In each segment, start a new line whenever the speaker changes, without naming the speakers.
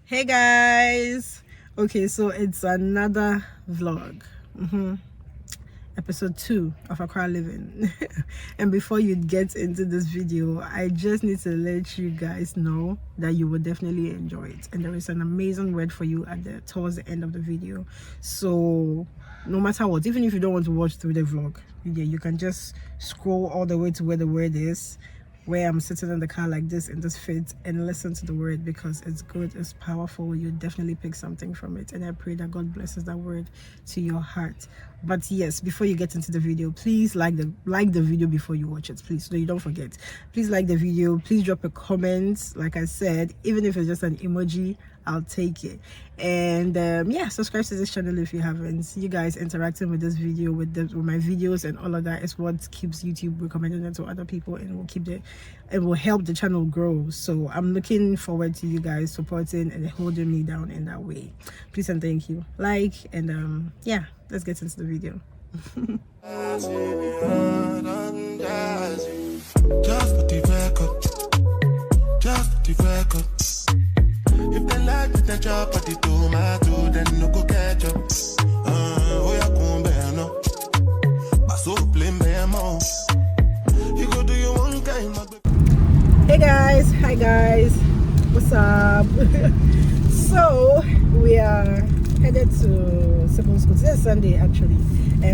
Hey guys, okay, so it's another vlog, episode 2 of Accra Living. And before you get into this video, I just need to let you guys know that you will definitely enjoy it, and there is an amazing word for you towards the end of the video. So no matter what, even if you don't want to watch through the vlog, you can just scroll all the way to where the word is, where I'm sitting in the car like this in this fit, and listen to the word, because it's good, it's powerful. You definitely pick something from it, and I pray that God blesses that word to your heart. But yes, before you get into the video, please like the video before you watch it, please, so you don't forget. Please like the video, please drop a comment. Like I said, even if it's just an emoji, I'll take it. And yeah, subscribe to this channel if you haven't. You guys interacting with this video, with my videos and all of that, is what keeps YouTube recommending it to other people, and will help the channel grow. So I'm looking forward to you guys supporting and holding me down in that way. Please and thank you. And yeah, let's get into the video.
If they like the chop at the tomato, then no go catch up. Oh, yeah, come bear no. But so plain bear more. You go do your one kind.
Hey guys, hi guys, what's up? So we are headed to secondary school. Today is Sunday actually,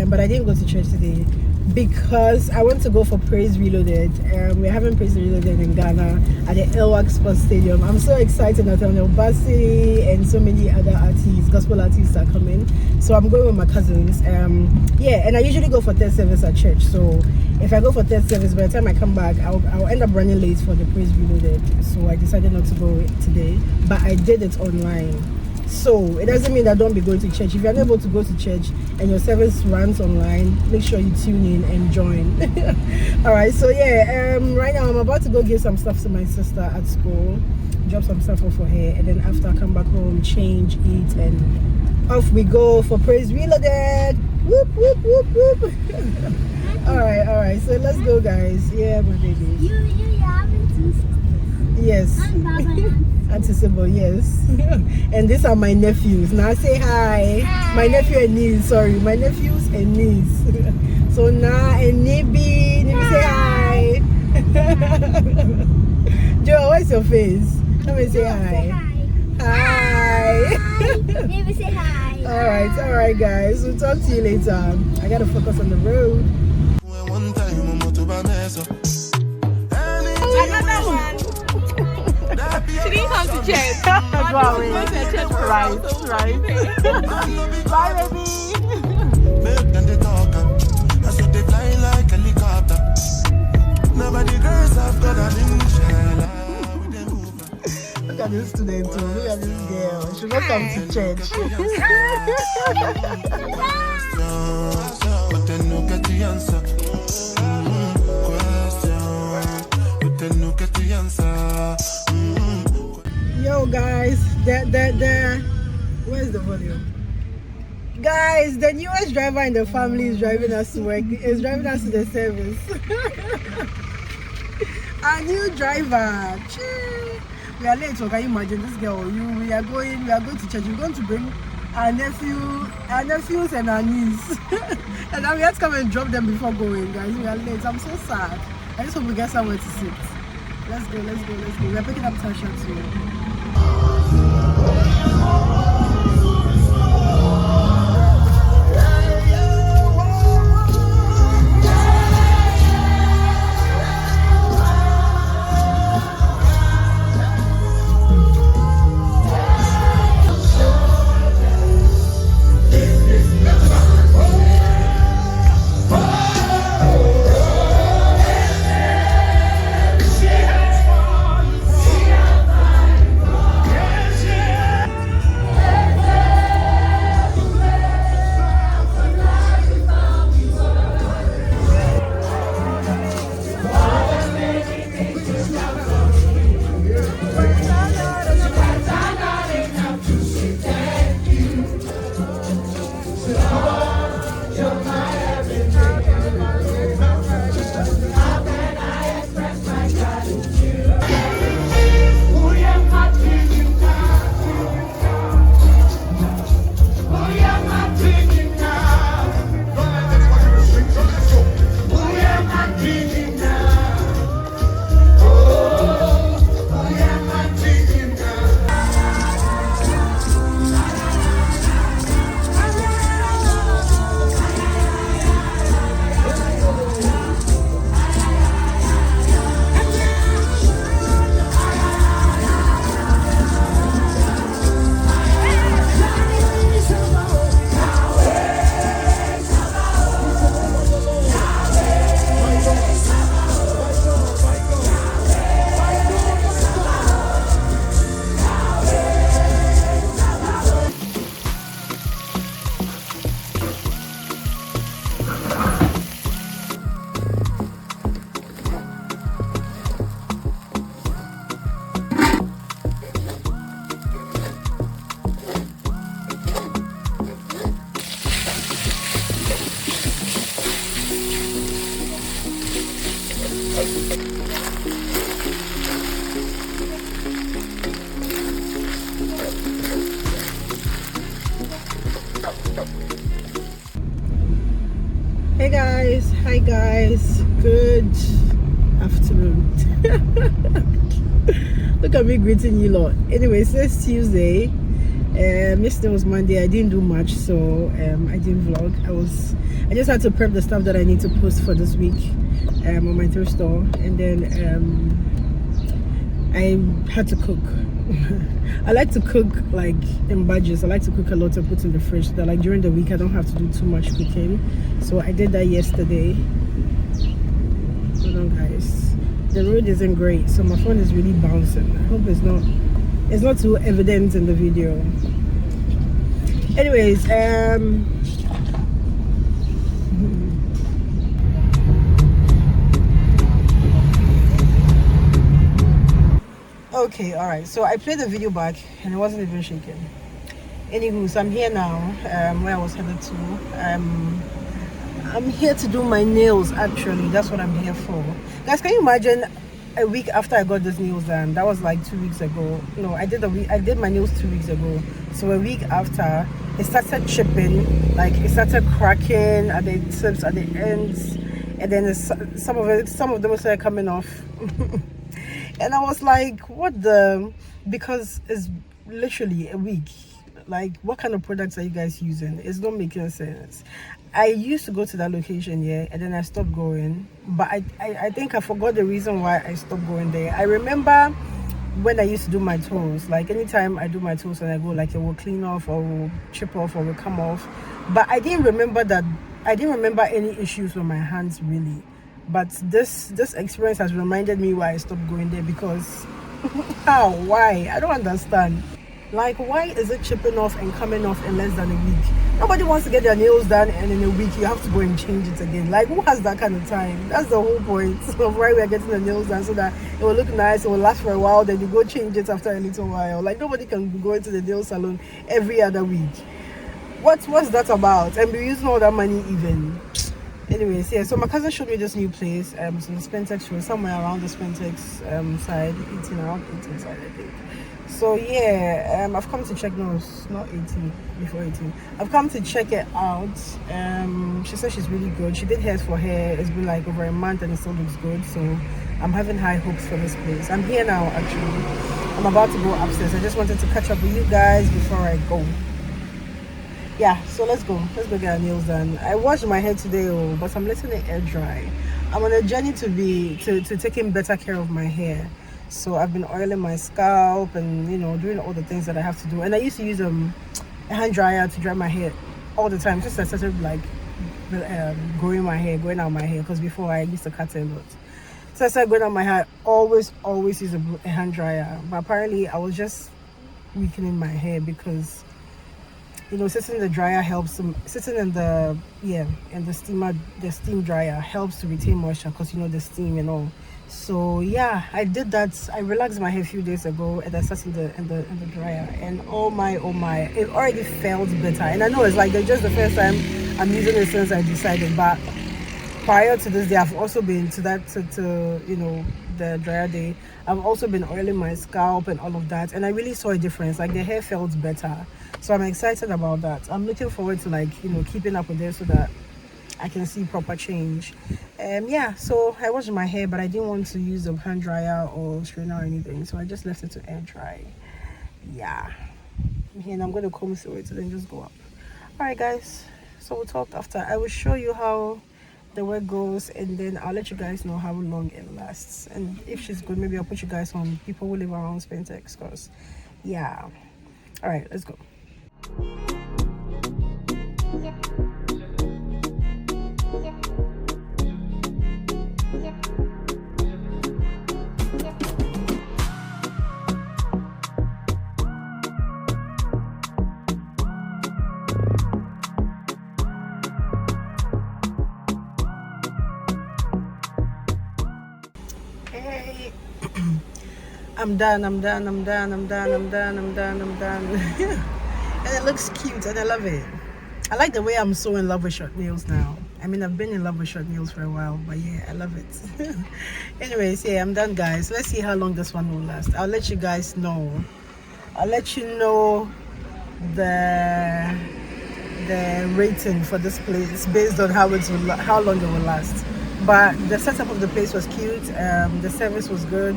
but I didn't go to church today because I want to go for Praise Reloaded. We're having Praise Reloaded in Ghana at the Elwak Sports Stadium. I'm so excited. Nathaniel Bassey and so many other artists, gospel artists are coming. So I'm going with my cousins. Yeah, and I usually go for third service at church. So if I go for third service, by the time I come back, I'll end up running late for the Praise Reloaded. So I decided not to go today, but I did it online. So it doesn't mean that don't be going to church. If you're unable to go to church and your service runs online, make sure you tune in and join. All right, so yeah, right now I'm about to go give some stuff to my sister at school, drop some stuff off for her, and then after I come back home, change, eat, and off we go for Praise Reloaded. Whoop whoop whoop whoop. All right, so let's go, guys. Yeah, my baby.
You having two sisters?
Yes. Auntie Sybil, yes. And these are my nephews. Now say hi. Hi. My nephew and niece, sorry. My nephews and niece. So Na and Nibi. Nibi, say hi. Joe, what's your face? Let me say hi. Hi.
Nibi, say hi.
All right, guys. We'll talk to you later. I gotta focus on the road.
One time I'm to mess up.
Another one. She didn't come to church.
Go away. Right. Bye, baby.
Milk and the talk. That's what they fly like a helicopter. Nobody girls have got an inshallah.
Look at this student too. Look at this girl. She not come to church.
But then no get the answer. Question. But then no get the answer.
Yo guys, where's the volume? Guys, the newest driver in the family is driving us to work, is driving us to the service. A new driver. Chee. We are late, so can you imagine this girl? We are going to church. We're going to bring our nephews and our niece. And then we have to come and drop them before going, guys. We are late. I'm so sad. I just hope we get somewhere to sit. Let's go. We're picking up Tasha too. guys, good afternoon. Look at me greeting you lot. Anyways, it's Tuesday. Yesterday was Monday. I didn't do much, so I didn't vlog. I just had to prep the stuff that I need to post for this week on my thrift store, and then I had to cook. I like to cook like in batches. I like to cook a lot and put in the fridge so that like during the week I don't have to do too much cooking. So I did that yesterday. Hold on guys, the road isn't great, so my phone is really bouncing. I hope it's not too evident in the video. Anyways, okay, all right, so I played the video back and it wasn't even shaking. Anyhoo, so I'm here now, where I was headed to. I'm here to do my nails. Actually, that's what I'm here for, guys. Can you imagine a week after I got these nails done? That was like 2 weeks ago. No, I did my nails 2 weeks ago. So a week after, it started chipping, like it started cracking at the tips, at the ends, and then some of them started coming off. And I was like, what the, because it's literally a week. Like, what kind of products are you guys using? It's not making sense. I used to go to that location, yeah, and then I stopped going. But I think I forgot the reason why I stopped going there. I remember when I used to do my toes, like anytime I do my toes and I go, like it will clean off or will chip off or will come off. But I didn't remember any issues with my hands really. But this experience has reminded me why I stopped going there, because how? Why? I don't understand. Like, why is it chipping off and coming off in less than a week? Nobody wants to get their nails done and in a week you have to go and change it again. Like, who has that kind of time? That's the whole point of why we're getting the nails done, so that it will look nice, it will last for a while, then you go change it after a little while. Like, nobody can go into the nail salon every other week. What's that about? And we're using all that money even. Anyways, yeah, so my cousin showed me this new place. So the Spentex show, somewhere around the Spentex side, 18 side, I think. So yeah, I've come to check. No, it's not 18, before 18. I've come to check it out. She said she's really good. She did hairs for her. It's been like over a month and it still looks good. So I'm having high hopes for this place. I'm here now actually. I'm about to go upstairs. I just wanted to catch up with you guys before I go. Yeah, so let's go get our nails done. I washed my hair today, but I'm letting it air dry. I'm on a journey to taking better care of my hair. So I've been oiling my scalp and, you know, doing all the things that I have to do. And I used to use a hand dryer to dry my hair all the time, just I started like going out my hair, because before I used to cut it a lot. So I started going out my hair, always use a hand dryer. But apparently I was just weakening my hair, because, you know, sitting in the dryer helps. Sitting in the steam dryer helps to retain moisture, because, you know, the steam and all. So yeah, I did that. I relaxed my hair a few days ago, and I sat in the dryer, and oh my, it already felt better. And I know it's like just the first time I'm using it since I decided. But prior to this day, I've also been to you know, the dryer day. I've also been oiling my scalp and all of that, and I really saw a difference. Like, the hair felt better. So I'm excited about that. I'm looking forward to, like, you know, keeping up with it so that I can see proper change. Yeah, so I washed my hair, but I didn't want to use a hand dryer or strainer or anything, so I just left it to air dry. Yeah, and I'm going to comb through it and then just go up. All right guys, so we'll talk after. I will show you how the work goes, and then I'll let you guys know how long it lasts. And if she's good, maybe I'll put you guys on people who live around Spentex, because yeah. All right, let's go. Hey, I'm done. And it looks cute and I love it. I like the way I'm so in love with short nails now. I mean, I've been in love with short nails for a while, but yeah, I love it. Anyways, yeah, I'm done guys. Let's see how long this one will last. I'll let you guys know. I'll let you know the rating for this place based on how long it will last. but the setup of the place was cute. The service was good.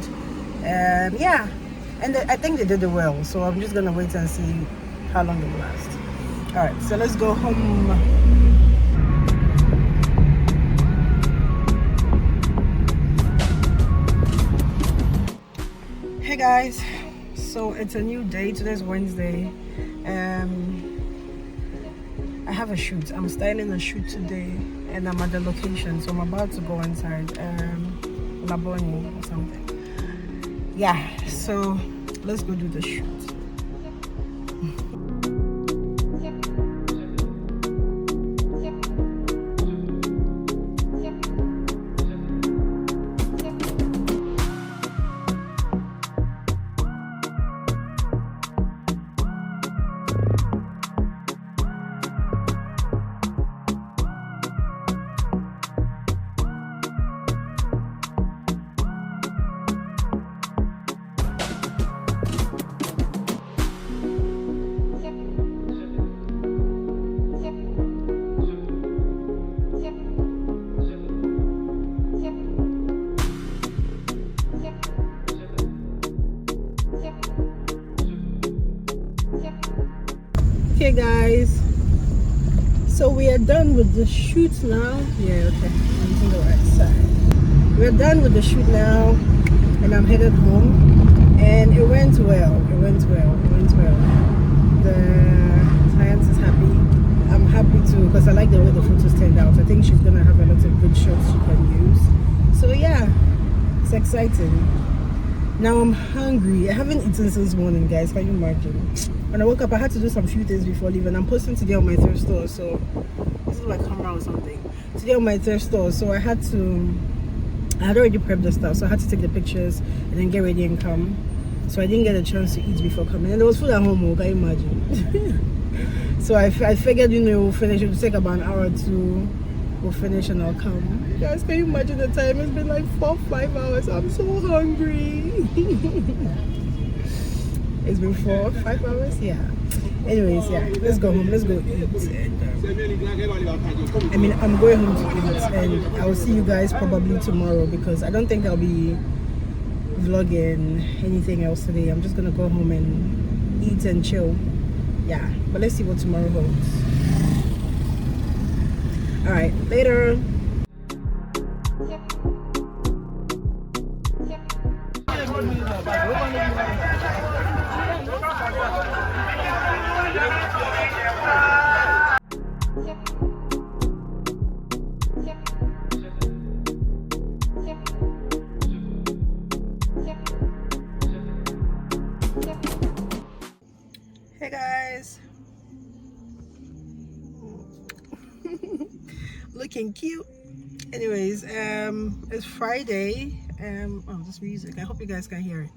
Yeah, and I think they did it well. So I'm just gonna wait and see how long it will last. All right, so let's go home. Hey guys, so it's a new day. Today's Wednesday. I have a shoot. I'm styling a shoot today, and I'm at the location, so I'm about to go inside Laboni or something. Yeah, so let's go do the shoot. Okay guys, so we are done with the shoot now. Yeah, okay, I'm using the right side. We're done with the shoot now, and I'm headed home, and it went well. The client is happy. I'm happy too, because I like the way the photos turned out. I think she's gonna have a lot of good shots she can use. So yeah, it's exciting. Now I'm hungry. I haven't eaten since morning, guys. Can you imagine? When I woke up, I had to do some few things before leaving. I'm posting today on my third store, so this is my camera or something. Today on my third store, so I had already prepped the stuff, so I had to take the pictures and then get ready and come. So I didn't get a chance to eat before coming, and there was food at home. Can you imagine? So I figured, we'll finish. It'll take about an hour or two. We'll finish and I'll come. You guys, can you imagine the time? It's been like 4-5 hours. I'm so hungry. It's been 4-5 hours, yeah. Anyways, yeah, let's go home. Let's go eat. And, I'm going home to eat, and I will see you guys probably tomorrow, because I don't think I'll be vlogging anything else today. I'm just gonna go home and eat and chill. Yeah, but let's see what tomorrow holds. All right, later. Hey guys. Looking cute. Anyways, it's Friday. Oh, this music, I hope you guys can hear it.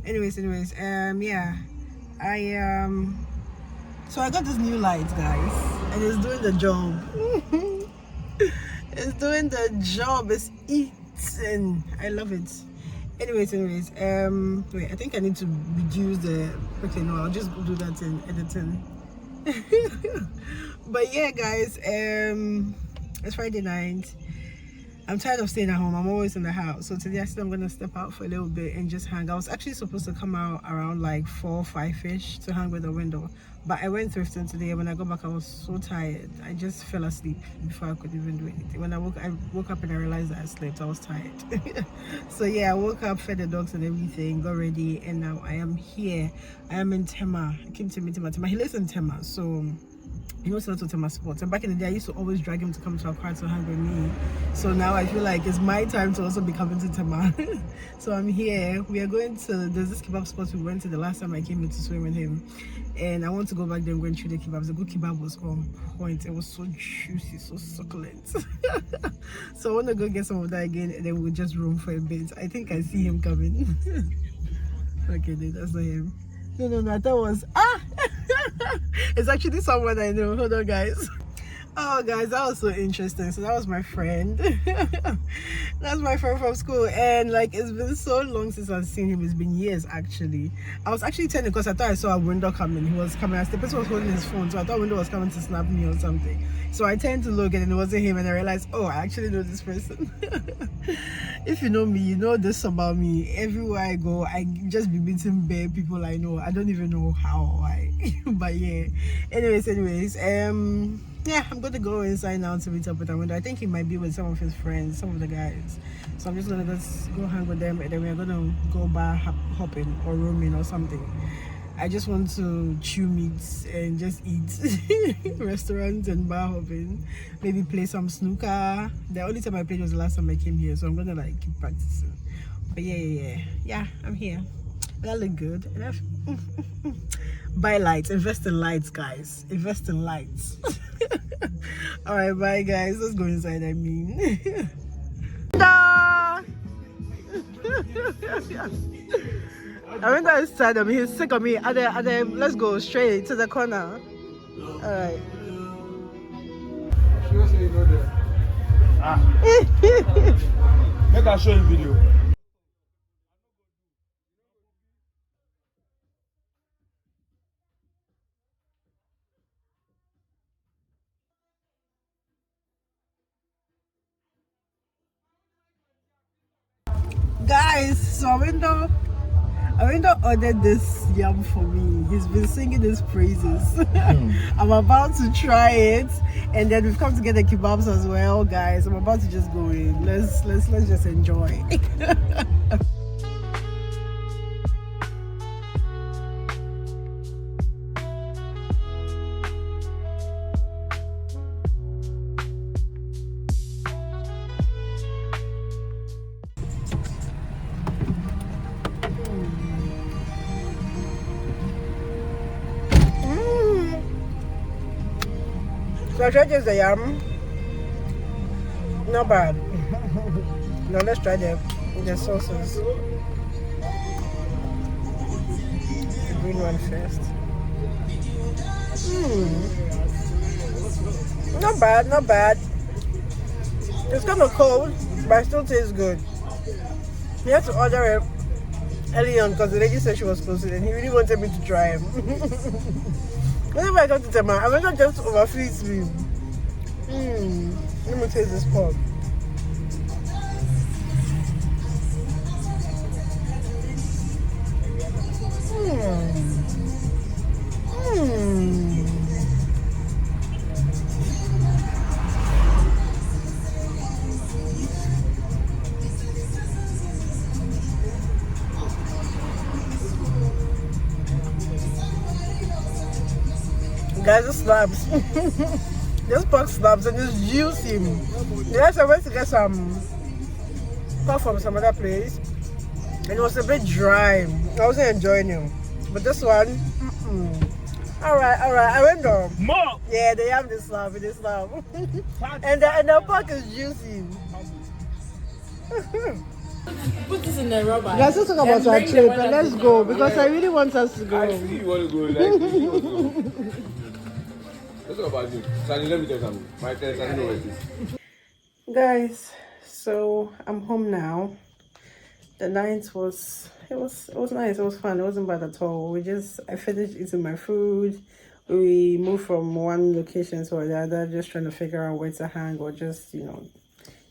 Anyways, yeah, so I got this new light, guys, and it's doing the job. It's doing the job. It's eating. I love it. Anyways, wait, I think I need to reduce the, okay, no, I'll just do that in editing. But yeah guys, it's Friday night. I'm tired of staying at home. I'm always in the house. So today I said I'm gonna step out for a little bit and just hang. I was actually supposed to come out around like 4-5ish to hang with the window, but I went thrifting today. When I got back, I was so tired. I just fell asleep before I could even do anything. When I woke up and I realized that I slept. I was tired. So yeah, I woke up, fed the dogs and everything, got ready, and now I am here. I am in Tema. I came to meet Tema. He lives in Tema, so he knows a lot of Tema sports. And back in the day, I used to always drag him to come to Accra to hang with me. So now I feel like it's my time to also be coming to Tema. So I'm here. We are going to, there's this kebab spot we went to the last time I came here to swim with him. And I want to go back there and go and chew the kebabs. The good kebab was on point. It was so juicy, so succulent. So I want to go get some of that again, and then we'll just roam for a bit. I think I see him coming. Okay, that's not him. No, that was, it's actually someone I know. Hold on, guys. Oh, guys, that was so interesting. So that was my friend. That's my friend from school, and like it's been so long since I've seen him. It's been years actually. I was actually turning because I thought I saw a window coming. He was coming. The person was holding his phone, so I thought window was coming to snap me or something. So I turned to look, and it wasn't him. And I realized, oh, I actually know this person. If you know me, you know this about me. Everywhere I go, I just be meeting bare people I know. I don't even know how or why, but yeah. Anyways, yeah, I'm going to go inside now to meet up with Amanda. I think he might be with some of his friends, some of the guys. So I'm just going to go hang with them, and then we're going to go bar hopping or roaming or something. I just want to chew meats and just eat. Restaurants and bar hopping. Maybe play some snooker. The only time I played was the last time I came here, so I'm going to like keep practicing. But yeah, I'm here. That look good. Buy lights, invest in lights, guys. Invest in lights. All right, bye, guys. Let's go inside. I mean, Arinda is sad of me. He's sick of me. Let's go straight to the corner. All right.
Make I show you video.
Guys, so Arinda ordered this yam for me. He's been singing his praises. I'm about to try it, and then we've come to get the kebabs as well, guys. I'm about to just go in. Let's just enjoy. So I tried just the yam. Not bad. Now let's try the sauces. The green one first. Not bad. It's kind of cold, but it still tastes good. He had to order it early on because the lady said she was closing, and he really wanted me to try him. Whenever I come to Tema, I'm not just overfeeds me. Let me taste this pork. Guys, it slaps. This pork slaps and it's juicy. Yes, I went to get some pork from some other place, and it was a bit dry. I wasn't enjoying it. But this one, alright. I went down.
More!
Yeah, they have this slap. and the pork is juicy.
Put this in the rubber.
Guys, let's talk about our trip, and let's go because I really want us to go.
I really want to go. Like, really want to go. Let's talk about it. Sunny, let me tell you something. My test, I know what it is.
Guys, so I'm home now. The night was nice. It was fun. It wasn't bad at all. I finished eating my food. We moved from one location to the other, just trying to figure out where to hang or just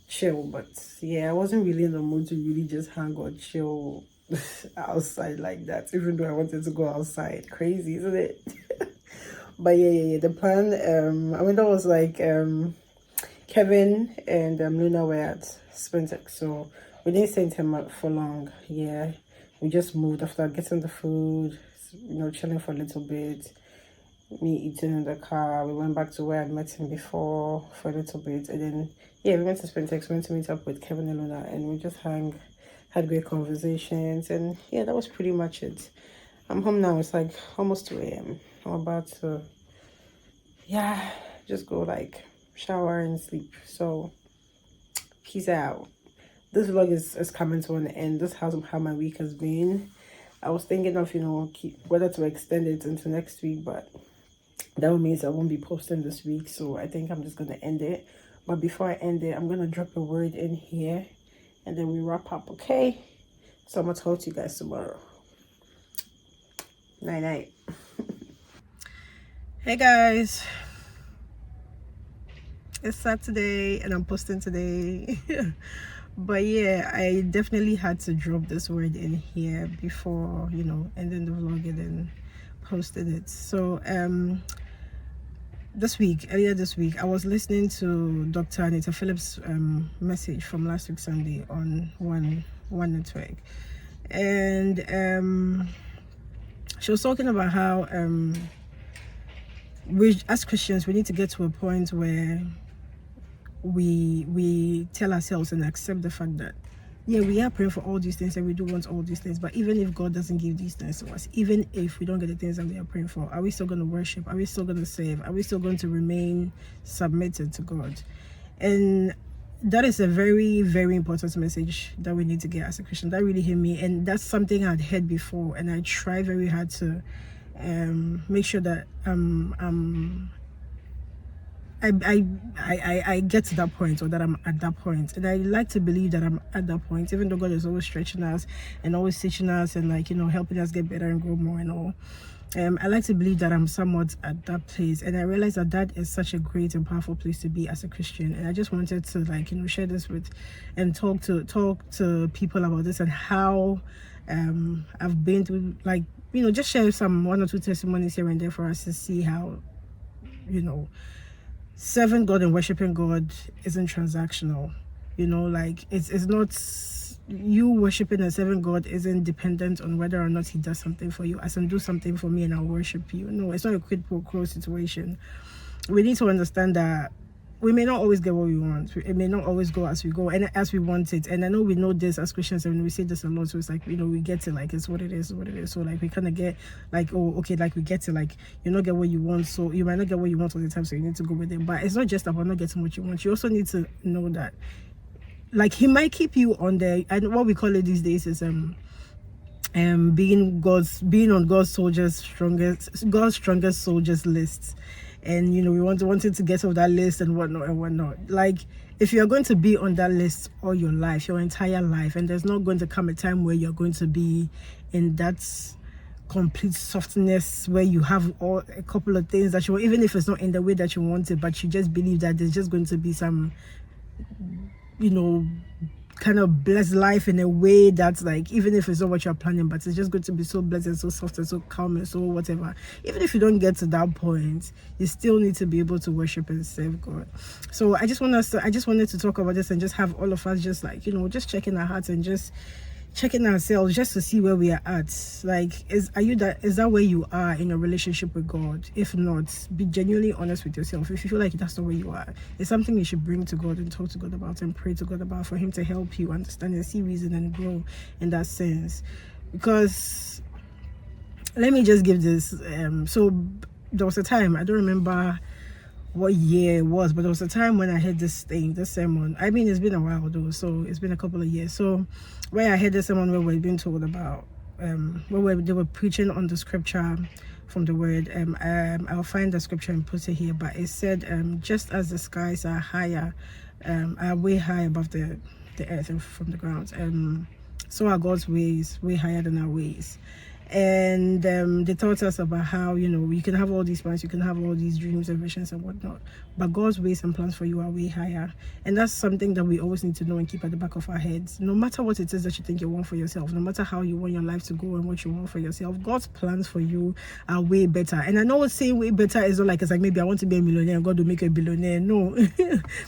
chill. But yeah, I wasn't really in the mood to really just hang or chill outside like that, even though I wanted to go outside. Crazy, isn't it? But yeah, the plan, I mean, that was like Kevin and Luna were at Sprintex, so we didn't stay in Tema for long. Yeah, we just moved after getting the food, chilling for a little bit, me eating in the car. We went back to where I'd met him before for a little bit, and then yeah, we went to Sprintex, went to meet up with Kevin and Luna, and we just had great conversations, and yeah, that was pretty much it. I'm home now. It's like almost 2 a.m. I'm about to, just go like shower and sleep. So, peace out. This vlog is coming to an end. This is how my week has been. I was thinking of, whether to extend it into next week, but That means I won't be posting this week, so I think I'm just gonna end it. But before I end it, I'm gonna drop a word in here and then we wrap up, okay? So I'm gonna talk to you guys tomorrow. Night night. Hey guys, it's Saturday and I'm posting today. But yeah, I definitely had to drop this word in here before, you know, ending the vlog and then posting it. So earlier this week, I was listening to Dr. Anita Phillips' message from last week Sunday on one network, and she was talking about how we as Christians, we need to get to a point where we tell ourselves and accept the fact that yeah, we are praying for all these things and we do want all these things, but even if God doesn't give these things to us, even if we don't get the things that we are praying for, are we still going to worship? Are we still going to serve? Are we still going to remain submitted to God? And that is a very, very important message that we need to get as a Christian. That really hit me, and that's something I'd heard before, and I try very hard to make sure that I get to that point, or that I'm at that point. And I like to believe that I'm at that point, even though God is always stretching us and always teaching us and, like, you know, helping us get better and grow more and all. I like to believe that I'm somewhat at that place, and I realize that that is such a great and powerful place to be as a Christian. And I just wanted to, like, you know, share this with and talk to people about this and how I've been through, like, you know, just share one or two testimonies here and there for us to see how, you know, serving God and worshiping God isn't transactional. You know, like, it's not, you worshiping and serving God isn't dependent on whether or not he does something for you. As in, do something for me and I'll worship you. No, it's not a quid pro quo situation. We need to understand that we may not always get what we want. It may not always go as we go and as we want it. And I know we know this as Christians, and we say this a lot. So it's like, you know, we get to, like, it's what it is, what it is. So, like, we kind of get, like, oh, okay, like, we get to, like, you not get what you want. So you might not get what you want all the time. So you need to go with it. But it's not just about not getting what you want. You also need to know that, like, he might keep you on the, and what we call it these days is being on God's strongest soldiers lists. And, you know, we wanted to get off that list and whatnot. Like, if you're going to be on that list all your life, your entire life, and there's not going to come a time where you're going to be in that complete softness where you have a couple of things that you want, even if it's not in the way that you want it, but you just believe that there's just going to be some, you know, kind of blessed life in a way that's, like, even if it's not what you're planning, but it's just going to be so blessed and so soft and so calm and so whatever. Even if you don't get to that point, you still need to be able to worship and serve God. So I just wanted to talk about this and just have all of us just, like, you know, just checking our hearts and just checking ourselves just to see where we are at. Like, is that where you are in a relationship with God? If not, be genuinely honest with yourself. If you feel like that's not where you are, it's something you should bring to God and talk to God about and pray to God about, for him to help you understand and see reason and grow in that sense. Because let me just give this so there was a time, I don't remember what year it was, but there was a time when I heard this sermon. I mean, it's been a while though, so it's been a couple of years. So where I heard this sermon where we're being told about where they were preaching on the scripture from the word. I'll find the scripture and put it here, but it said, just as the skies are way high above the earth and from the ground, so are God's ways way higher than our ways. And they taught us about how, you know, you can have all these plans, you can have all these dreams and visions and whatnot, but God's ways and plans for you are way higher. And that's something that we always need to know and keep at the back of our heads. No matter what it is that you think you want for yourself, no matter how you want your life to go and what you want for yourself, God's plans for you are way better. And I know saying way better is not like, it's like, maybe I want to be a millionaire and God will make you a billionaire. No,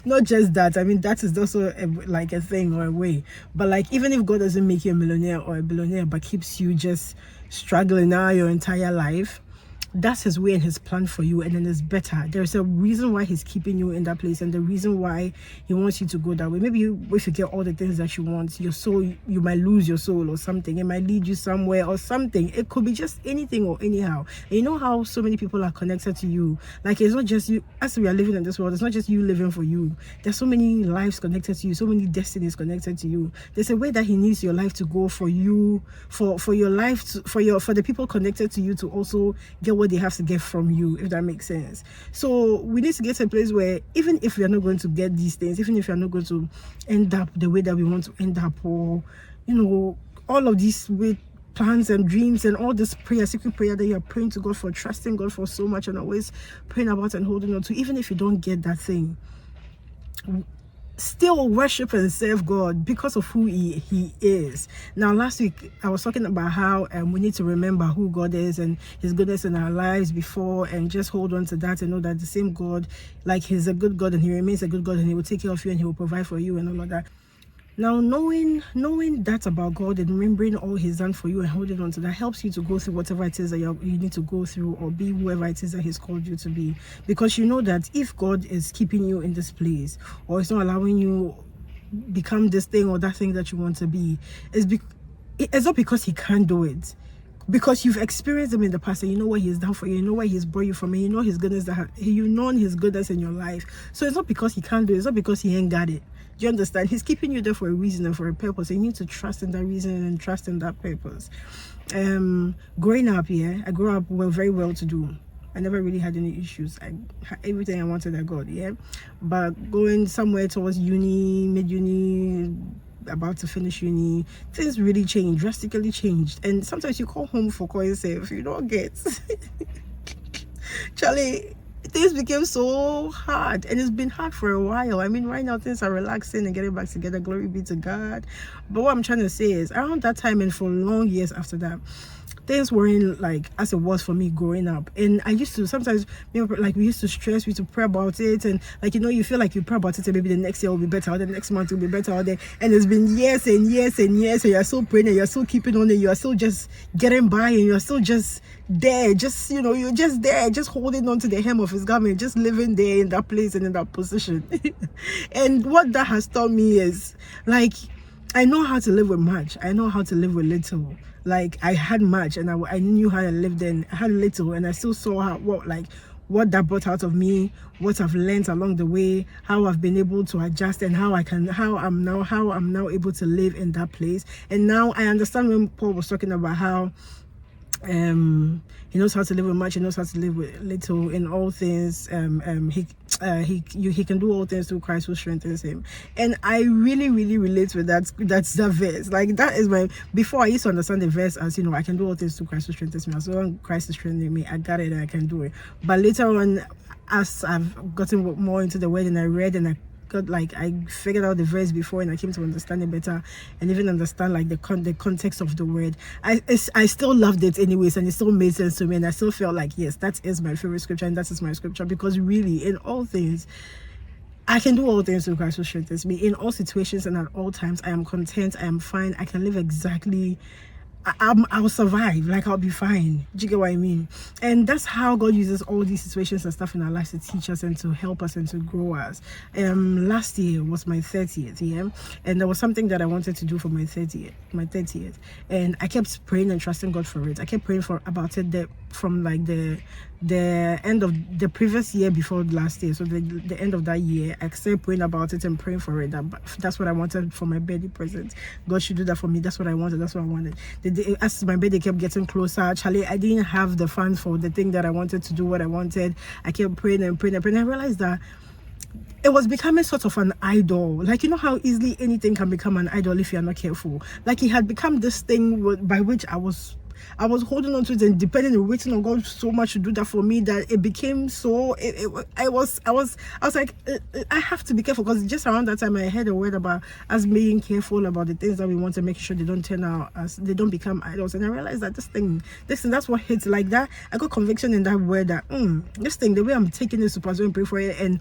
not just that. I mean, that is also like a thing or a way. But, like, even if God doesn't make you a millionaire or a billionaire, but keeps you just struggling now your entire life, that's his way and his plan for you, and then it's better. There's a reason why he's keeping you in that place, and the reason why he wants you to go that way. Maybe if you get all the things that you want, your soul, you might lose your soul or something. It might lead you somewhere or something. It could be just anything or anyhow. And you know how so many people are connected to you. Like, it's not just you. As we are living in this world, it's not just you living for you. There's so many lives connected to you, so many destinies connected to you. There's a way that he needs your life to go for you, for your life to, for the people connected to you to also get what what they have to get from you, if that makes sense. So we need to get to a place where even if we are not going to get these things, even if we are not going to end up the way that we want to end up, or all of these with plans and dreams and all this prayer, secret prayer that you're praying to God for, trusting God for so much and always praying about and holding on to, even if you don't get that thing, still worship and serve God because of who he is. Now, last week I was talking about how we need to remember who God is and his goodness in our lives before, and just hold on to that and know that the same God, like, he's a good God and he remains a good God, and he will take care of you and he will provide for you and all of that. Now, knowing that about God and remembering all he's done for you and holding on to that helps you to go through whatever it is that you need to go through, or be whoever it is that he's called you to be. Because you know that if God is keeping you in this place, or it's not allowing you become this thing or that thing that you want to be, it's not because he can't do it. Because you've experienced him in the past and you know what he's done for you, you know where he's brought you from, and you know his goodness, you've known his goodness in your life. So it's not because he can't do it, it's not because he ain't got it. Do you understand? He's keeping you there for a reason and for a purpose. And you need to trust in that reason and trust in that purpose. Growing up, I grew up very well to do. I never really had any issues. Everything I wanted, I got, But going somewhere towards uni, mid-uni, about to finish uni, things really changed, drastically changed. And sometimes you call home for coin's sake, you don't get. Charlie, things became so hard, and it's been hard for a while. I mean, right now things are relaxing and getting back together, glory be to God. But what I'm trying to say is, around that time and for long years after that, things weren't like as it was for me growing up. And I used to sometimes, like, we used to stress, we used to pray about it, and like, you feel like you pray about it and maybe the next year will be better, or the next month will be better, and it's been years and years and years, and you're still praying and you're still keeping on, and you're still just getting by, and you're still just there, just you're just there, just holding on to the hem of his garment, just living there in that place and in that position. And what that has taught me is, like, I know how to live with much, I know how to live with little. Like, I had much and I knew how to live then. I had little, and I still saw what that brought out of me, what I've learned along the way, how I've been able to adjust, and how I'm now able to live in that place. And now I understand when Paul was talking about how he knows how to live with much, he knows how to live with little in all things. He can do all things through Christ who strengthens him. And I really, really relate with that verse. Like, that is before I used to understand the verse as, I can do all things through Christ who strengthens me. As long as Christ is strengthening me, I got it and I can do it. But later on, as I've gotten more into the word and I read and I figured out the verse before, and I came to understand it better and even understand like the context of the word, I still loved it anyways, and it still made sense to me, and I still felt like, yes, that is my favorite scripture, and that is my scripture, because really in all things I can do all things through Christ who strengthens me. In all situations and at all times, I am content, I am fine, I can live exactly, I'll survive, like, I'll be fine. Do you get what I mean? And that's how God uses all these situations and stuff in our lives to teach us and to help us and to grow us. Last year was my 30th, and there was something that I wanted to do for my 30th, and I kept praying and trusting God for it. I kept praying about it from like the end of the previous year before last year, so the end of that year. I started praying about it and praying for it. That's what I wanted for my birthday present. God should do that for me. That's what I wanted. As my birthday kept getting closer, Charlie, I didn't have the funds for the thing that I wanted to do, what I wanted. I kept praying and praying and praying. I realized that it was becoming sort of an idol. Like, you know how easily anything can become an idol if you're not careful. Like, it had become this thing by which I was holding on to it and depending and waiting on God so much to do that for me, that it became so. I was like, I have to be careful, because just around that time I heard a word about us being careful about the things that we want to make sure they don't turn out as, they don't become idols. And I realized that this thing, that's what hits like that. I got conviction in that word that this thing, the way I'm taking it, super and pray for it, and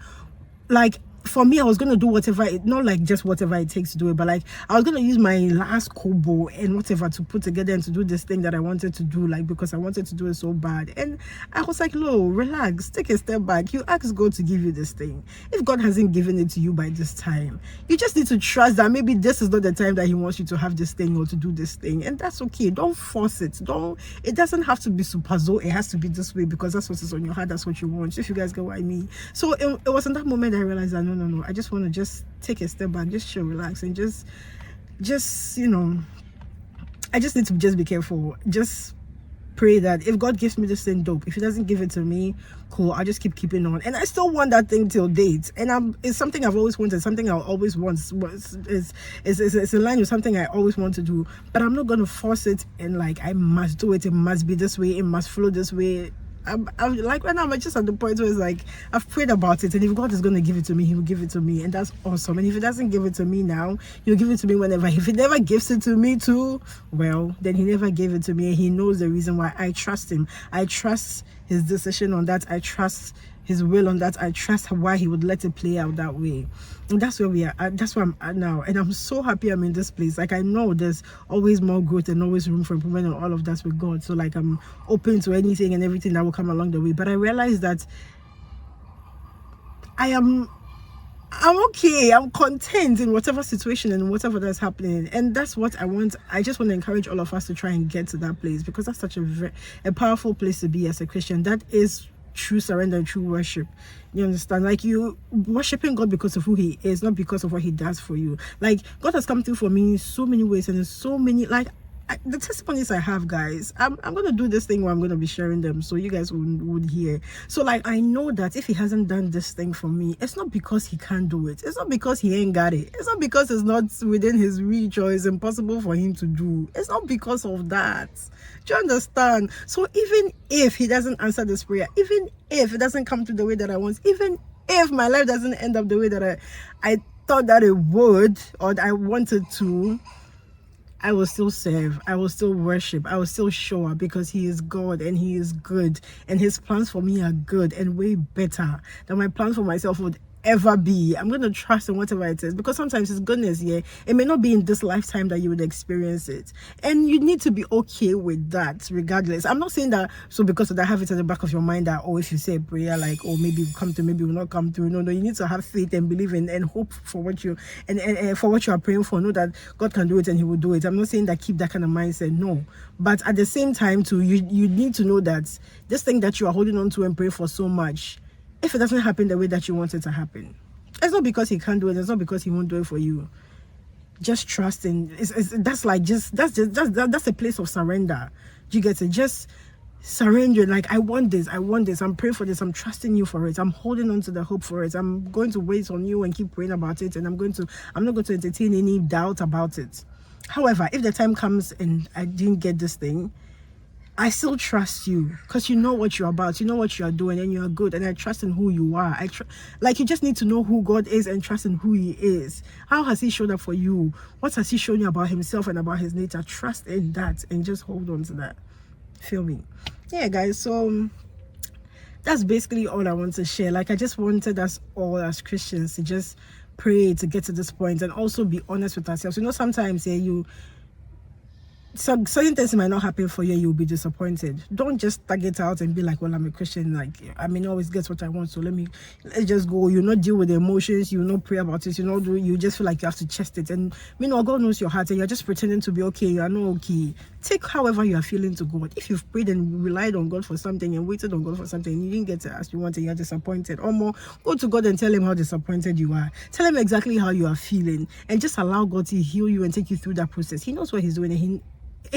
like, for me, I was going to do not like just whatever it takes to do it, but like, I was going to use my last kobo and whatever to put together and to do this thing that I wanted to do, like, because I wanted to do it so bad. And I was like, no, relax, take a step back. You ask God to give you this thing. If God hasn't given it to you by this time, you just need to trust that maybe this is not the time that he wants you to have this thing or to do this thing. And that's okay. Don't force it. It doesn't have to be super zo. It has to be this way because that's what is on your heart. That's what you want. If you guys get what I mean. So it was in that moment I realized that no, I just want to just take a step back, just chill, relax, and just I just need to just be careful. Just pray that if God gives me this thing, dope. If he doesn't give it to me, cool, I'll just keep keeping on. And I still want that thing till date. And it's something I've always wanted, something I'll always want. It's in line with something I always want to do. But I'm not going to force it and like, I must do it. It must be this way. It must flow this way. I'm like, right now, I'm just at the point where it's like, I've prayed about it, and if God is going to give it to me, he will give it to me, and that's awesome. And if he doesn't give it to me now, he'll give it to me whenever. If he never gives it to me too, well, then he never gave it to me, and he knows the reason why. I trust him. I trust his decision on that. I trust his will on that. I trust why he would let it play out that way. And that's where we are. That's where I'm at now, and I'm so happy I'm in this place. Like, I know there's always more growth and always room for improvement and all of that with God. So like, I'm open to anything and everything that will come along the way. But I realize that I'm okay. I'm content in whatever situation and whatever that's happening, and that's what I want. I just want to encourage all of us to try and get to that place, because that's such a powerful place to be as a Christian. That is true surrender and true worship. You understand? Like, you worshiping God because of who he is, not because of what he does for you. Like, God has come through for me in so many ways, and in so many, like, the testimonies I have, guys, I'm gonna do this thing where I'm gonna be sharing them so you guys would hear. So like, I know that if he hasn't done this thing for me, it's not because he can't do it. It's not because he ain't got it. It's not because it's not within his reach or it's impossible for him to do. It's not because of that. Do you understand? So even if he doesn't answer this prayer, even if it doesn't come to the way that I want, even if my life doesn't end up the way that I thought that it would, or I wanted to, I will still serve, I will still worship, I will still show up, because he is God and he is good, and his plans for me are good and way better than my plans for myself would ever be. I'm going to trust in whatever it is, because sometimes it's goodness, yeah, it may not be in this lifetime that you would experience it, and you need to be okay with that regardless. I'm not saying that so because of that, have it at the back of your mind that, oh, if you say a prayer like, oh, maybe it will come through, maybe it will not come through. No, you need to have faith and believe in and hope for what you and for what you are praying for. Know that God can do it and he will do it. I'm not saying that keep that kind of mindset, no, but at the same time too, you need to know that this thing that you are holding on to and pray for so much, if it doesn't happen the way that you want it to happen, it's not because he can't do it. It's not because he won't do it for you. Just trust in. That's a place of surrender. Do you get it? Just surrender. Like, I want this. I'm praying for this. I'm trusting you for it. I'm holding on to the hope for it. I'm going to wait on you and keep praying about it. And I'm not going to entertain any doubt about it. However, if the time comes and I didn't get this thing, I still trust you, because you know what you're about, you know what you're doing, and you're good, and I trust in who you are. Like, you just need to know who God is and trust in who he is. How has he showed up for you? What has he shown you about himself and about his nature? Trust in that and just hold on to that. Feel me? Yeah, guys, so that's basically all I want to share. Like, I just wanted us all as Christians to just pray to get to this point, and also be honest with ourselves. You know, sometimes certain things might not happen for you, you'll be disappointed. Don't just tag it out and be like, well, I'm a Christian, like, I may not always get what I want, so let's just go. You not deal with the emotions, you not pray about it, you just feel like you have to chest it. And God knows your heart, and you're just pretending to be okay. You are not okay. Take however you are feeling to God. If you've prayed and relied on God for something and waited on God for something, and you didn't get it as you wanted, you're disappointed, or more, go to God and tell him how disappointed you are. Tell him exactly how you are feeling, and just allow God to heal you and take you through that process. He knows what he's doing, and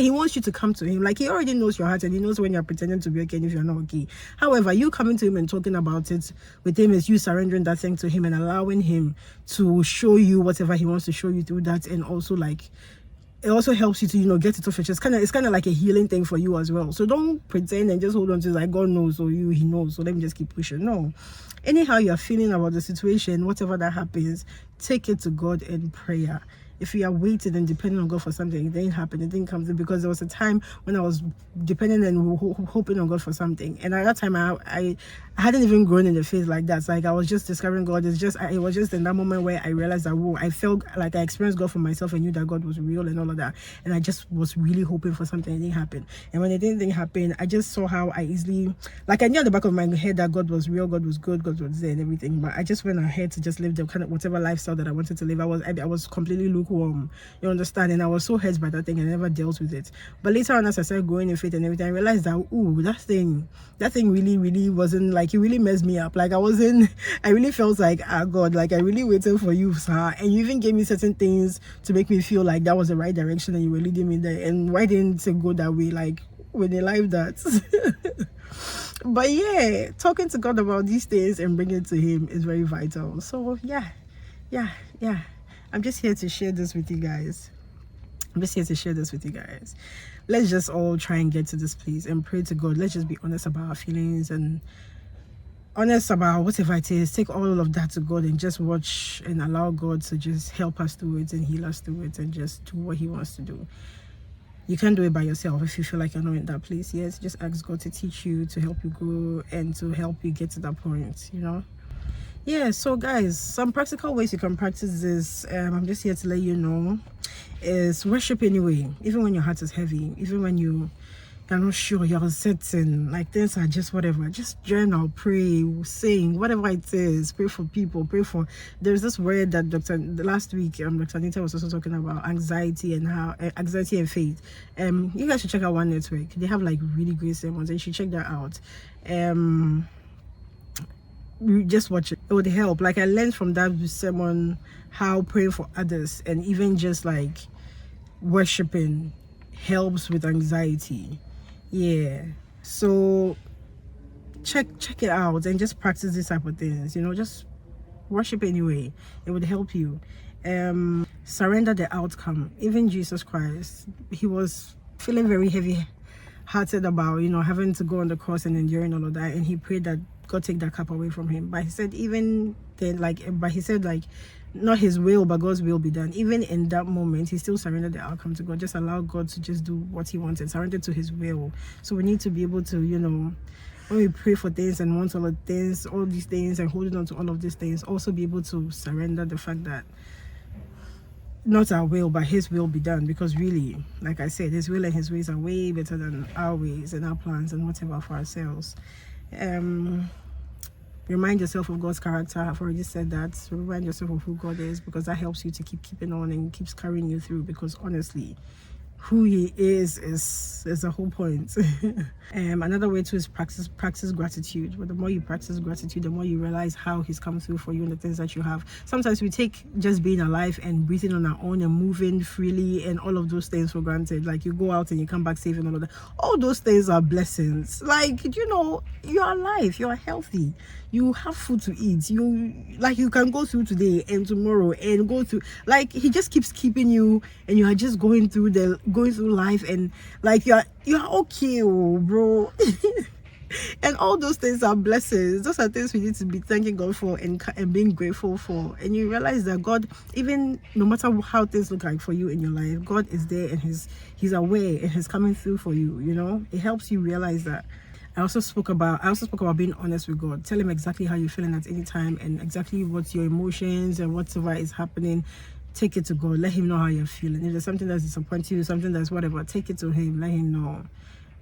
he wants you to come to him. Like, he already knows your heart, and he knows when you're pretending to be okay and if you're not okay. However, you coming to him and talking about it with him is you surrendering that thing to him and allowing him to show you whatever he wants to show you through that. And also, like, it also helps you to get it off your chest. It's kind of like a healing thing for you as well. So don't pretend and just hold on to, like, God knows, or he knows, so let me just keep pushing. No, anyhow you're feeling about the situation, whatever that happens, take it to God in prayer. If you are waiting and depending on God for something, it didn't happen, it didn't come through, because there was a time when I was depending and hoping on God for something, and at that time I hadn't even grown in the faith like that. Like, I was just discovering God. It was just in that moment where I realized that, whoa, I felt like I experienced God for myself and knew that God was real and all of that, and I just was really hoping for something. It didn't happen, and when it didn't happen, I just saw how I easily, like, I knew at the back of my head that God was real, God was good, God was there and everything, but I just went ahead to just live the kind of whatever lifestyle that I wanted to live. I was completely lukewarm, you understand, and I was so hurt by that thing, and I never dealt with it. But later on, as I started growing in faith and everything, I realized that, ooh, that thing really wasn't, like, it really messed me up. Like, I really felt like, God, like, I really waited for you, sir, and you even gave me certain things to make me feel like that was the right direction and you were leading me there, and why didn't it go that way? Like, when they like that. But yeah, talking to God about these things and bringing it to him is very vital. So yeah, I'm just here to share this with you guys. Let's just all try and get to this place and pray to God. Let's just be honest about our feelings and honest about whatever it is. Take all of that to God and just watch and allow God to just help us through it and heal us through it and just do what he wants to do. You can't do it by yourself if you feel like you're not in that place yet. Just ask God to teach you, to help you grow, and to help you get to that point, you know. Yeah, so guys, some practical ways you can practice this, I'm just here to let you know, is worship anyway. Even when your heart is heavy, even when you're not sure, you're uncertain, like things are just whatever, just journal, pray, sing, whatever it is. Pray for people, there's this word that last week Dr. Anita was also talking about, anxiety and how anxiety and faith. You guys should check out One Network. They have like really great sermons, and you should check that out. Just watch it would help. Like I learned from that sermon how praying for others and even just like worshiping helps with anxiety. Yeah, so check it out and just practice these type of things, you know. Just worship anyway, it would help you. Surrender the outcome. Even Jesus Christ, he was feeling very heavy hearted about, you know, having to go on the cross and enduring all of that, and he prayed that God take that cup away from him. But he said even then, not his will but God's will be done. Even in that moment, he still surrendered the outcome to God. Just allow God to just do what he wanted, surrender to his will. So we need to be able to, you know, when we pray for things and want all of things, all these things, and holding on to all of these things, also be able to surrender the fact that not our will but his will be done. Because really, like I said, his will and his ways are way better than our ways and our plans and whatever for ourselves. Remind yourself of God's character. I've already said that. So remind yourself of who God is, because that helps you to keeping on and keeps carrying you through. Because honestly, who he is the whole point. Another way too is practice gratitude. But the more you practice gratitude, the more you realize how he's come through for you and the things that you have. Sometimes we take just being alive and breathing on our own and moving freely and all of those things for granted. Like you go out and you come back safe and all of that. All those things are blessings. Like, you know, you are alive, you are healthy, you have food to eat, you can go through today and tomorrow and go through, like he just keeps keeping you, and you are just going through life, and like you're okay, bro. And all those things are blessings. Those are things we need to be thanking God for and being grateful for. And you realize that God, even no matter how things look like for you in your life, God is there and he's aware and he's coming through for you. You know, it helps you realize that. I also spoke about being honest with God. Tell him exactly how you're feeling at any time and exactly what's your emotions and whatever is happening. Take it to God. Let him know how you're feeling. If there's something that's disappointing you, something that's whatever, take it to him. Let him know.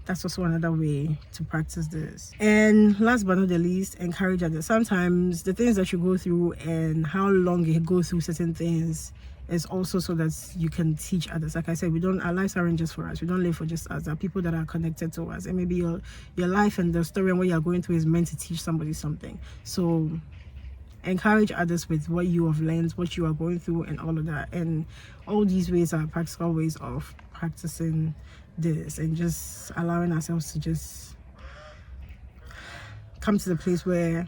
That's also another way to practice this. And last but not the least, encourage others. Sometimes the things that you go through and how long you go through certain things is also so that you can teach others. Like I said, our lives aren't just for us. We don't live for just us. There are people that are connected to us, and maybe your life and the story and what you're going through is meant to teach somebody something. So encourage others with what you have learned, what you are going through, and all of that. And all these ways are practical ways of practicing this and just allowing ourselves to just come to the place where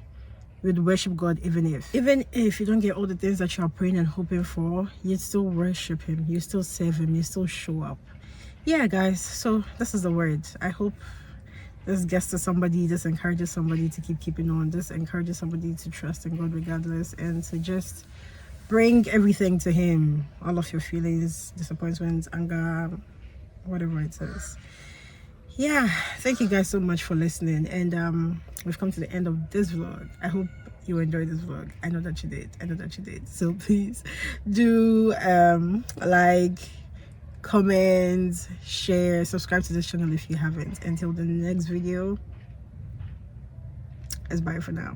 we'd worship God. Even if you don't get all the things that you are praying and hoping for, you still worship him, you still serve him, you still show up. Yeah guys, so this is the word. I hope this gets to somebody, this encourages somebody to keeping on, this encourages somebody to trust in God regardless, and to just bring everything to him, all of your feelings, disappointments, anger, whatever it is. Yeah, thank you guys so much for listening, and we've come to the end of this vlog. I hope you enjoyed this vlog. I know that you did. So please do like, comment, share, subscribe to this channel if you haven't. Until the next video, it's bye for now.